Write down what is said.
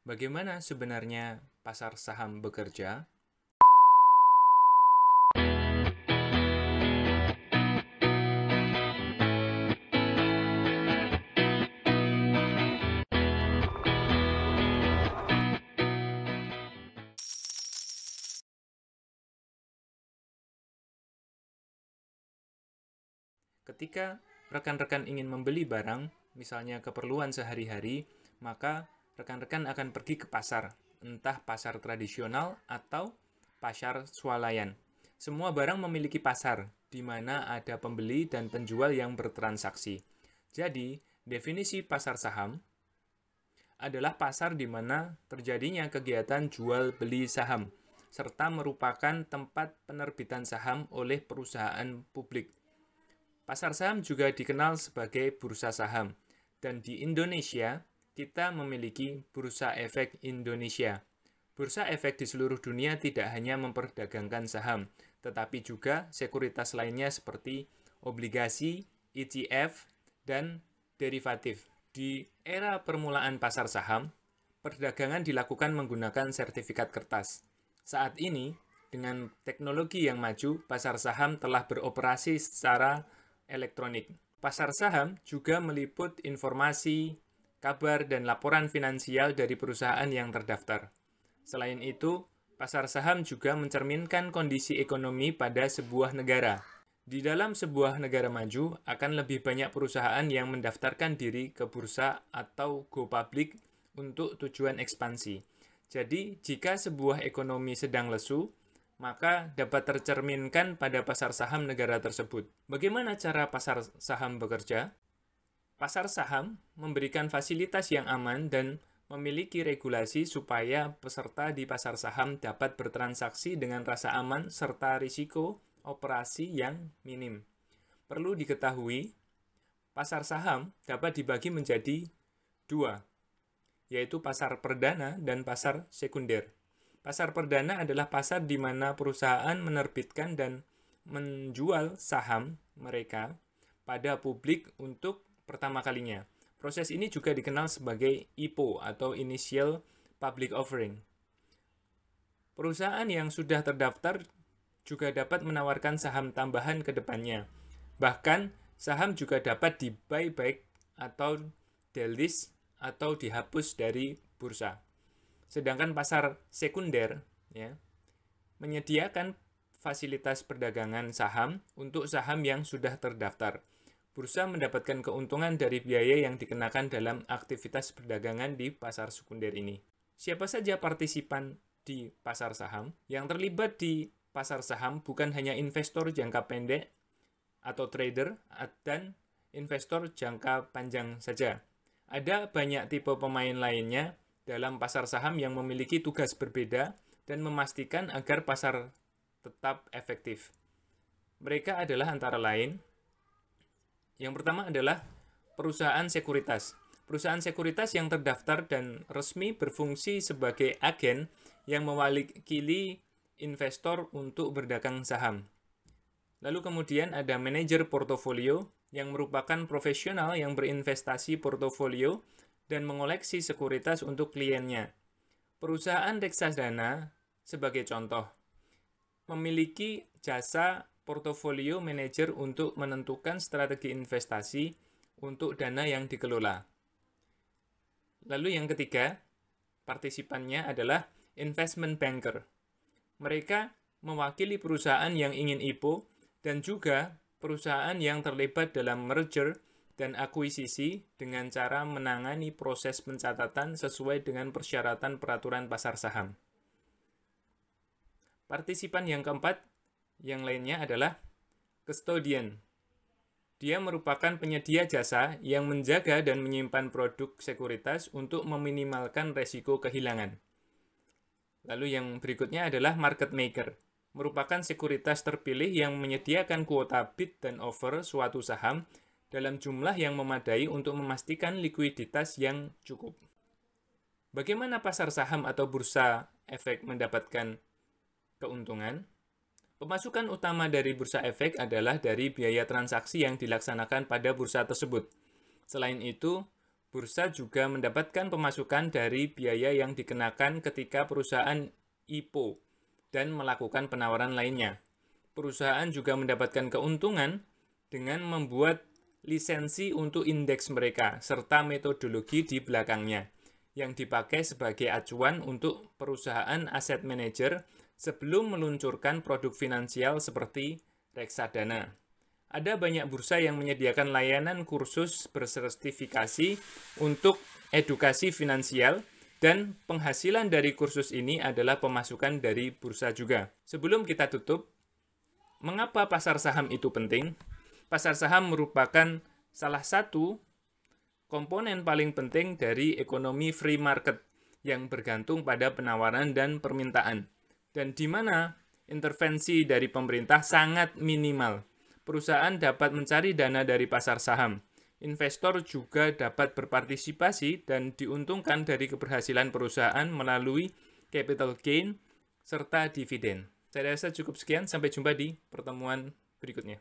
Bagaimana sebenarnya pasar saham bekerja? Ketika rekan-rekan ingin membeli barang, misalnya keperluan sehari-hari, maka rekan-rekan akan pergi ke pasar, entah pasar tradisional atau pasar swalayan. Semua barang memiliki pasar, di mana ada pembeli dan penjual yang bertransaksi. Jadi, definisi pasar saham adalah pasar di mana terjadinya kegiatan jual beli saham, serta merupakan tempat penerbitan saham oleh perusahaan publik. Pasar saham juga dikenal sebagai bursa saham, dan di Indonesia kita memiliki Bursa Efek Indonesia. Bursa efek di seluruh dunia tidak hanya memperdagangkan saham, tetapi juga sekuritas lainnya seperti obligasi, ETF, dan derivatif. Di era permulaan pasar saham, perdagangan dilakukan menggunakan sertifikat kertas. Saat ini, dengan teknologi yang maju, pasar saham telah beroperasi secara elektronik. Pasar saham juga meliput informasi, kabar, dan laporan finansial dari perusahaan yang terdaftar. Selain itu, pasar saham juga mencerminkan kondisi ekonomi pada sebuah negara. Di dalam sebuah negara maju, akan lebih banyak perusahaan yang mendaftarkan diri ke bursa atau go public untuk tujuan ekspansi. Jadi, jika sebuah ekonomi sedang lesu, maka dapat tercerminkan pada pasar saham negara tersebut. Bagaimana cara pasar saham bekerja? Pasar saham memberikan fasilitas yang aman dan memiliki regulasi supaya peserta di pasar saham dapat bertransaksi dengan rasa aman serta risiko operasi yang minim. Perlu diketahui, pasar saham dapat dibagi menjadi dua, yaitu pasar perdana dan pasar sekunder. Pasar perdana adalah pasar di mana perusahaan menerbitkan dan menjual saham mereka pada publik untuk pertama kalinya. Proses ini juga dikenal sebagai IPO atau Initial Public Offering. Perusahaan yang sudah terdaftar juga dapat menawarkan saham tambahan ke depannya. Bahkan, saham juga dapat di-buyback atau delist atau dihapus dari bursa. Sedangkan pasar sekunder menyediakan fasilitas perdagangan saham untuk saham yang sudah terdaftar. Bursa mendapatkan keuntungan dari biaya yang dikenakan dalam aktivitas perdagangan di pasar sekunder ini. Siapa saja partisipan di pasar saham? Yang terlibat di pasar saham bukan hanya investor jangka pendek atau trader dan investor jangka panjang saja. Ada banyak tipe pemain lainnya dalam pasar saham yang memiliki tugas berbeda dan memastikan agar pasar tetap efektif. Mereka adalah antara lain, yang pertama adalah perusahaan sekuritas. Perusahaan sekuritas yang terdaftar dan resmi berfungsi sebagai agen yang mewakili investor untuk berdagang saham. Lalu kemudian ada manajer portofolio yang merupakan profesional yang berinvestasi portofolio dan mengoleksi sekuritas untuk kliennya. Perusahaan reksadana, sebagai contoh, memiliki jasa portofolio manager untuk menentukan strategi investasi untuk dana yang dikelola. Lalu yang ketiga, partisipannya adalah investment banker. Mereka mewakili perusahaan yang ingin IPO dan juga perusahaan yang terlibat dalam merger dan akuisisi dengan cara menangani proses pencatatan sesuai dengan persyaratan peraturan pasar saham. Partisipan yang keempat, yang lainnya adalah custodian. Dia merupakan penyedia jasa yang menjaga dan menyimpan produk sekuritas untuk meminimalkan resiko kehilangan. Lalu yang berikutnya adalah market maker. Merupakan sekuritas terpilih yang menyediakan kuota bid dan offer suatu saham dalam jumlah yang memadai untuk memastikan likuiditas yang cukup. Bagaimana pasar saham atau bursa efek mendapatkan keuntungan? Pemasukan utama dari bursa efek adalah dari biaya transaksi yang dilaksanakan pada bursa tersebut. Selain itu, Bursa juga mendapatkan pemasukan dari biaya yang dikenakan ketika perusahaan IPO dan melakukan penawaran lainnya. Perusahaan juga mendapatkan keuntungan dengan membuat lisensi untuk indeks mereka, serta metodologi di belakangnya, yang dipakai sebagai acuan untuk perusahaan aset manager sebelum meluncurkan produk finansial seperti reksadana. Ada banyak bursa yang menyediakan layanan kursus bersertifikasi untuk edukasi finansial, dan penghasilan dari kursus ini adalah pemasukan dari bursa juga. Sebelum kita tutup, mengapa pasar saham itu penting? Pasar saham merupakan salah satu komponen paling penting dari ekonomi free market yang bergantung pada penawaran dan permintaan, dan di mana intervensi dari pemerintah sangat minimal. Perusahaan dapat mencari dana dari pasar saham. Investor juga dapat berpartisipasi dan diuntungkan dari keberhasilan perusahaan melalui capital gain serta dividen. Saya rasa cukup sekian, sampai jumpa di pertemuan berikutnya.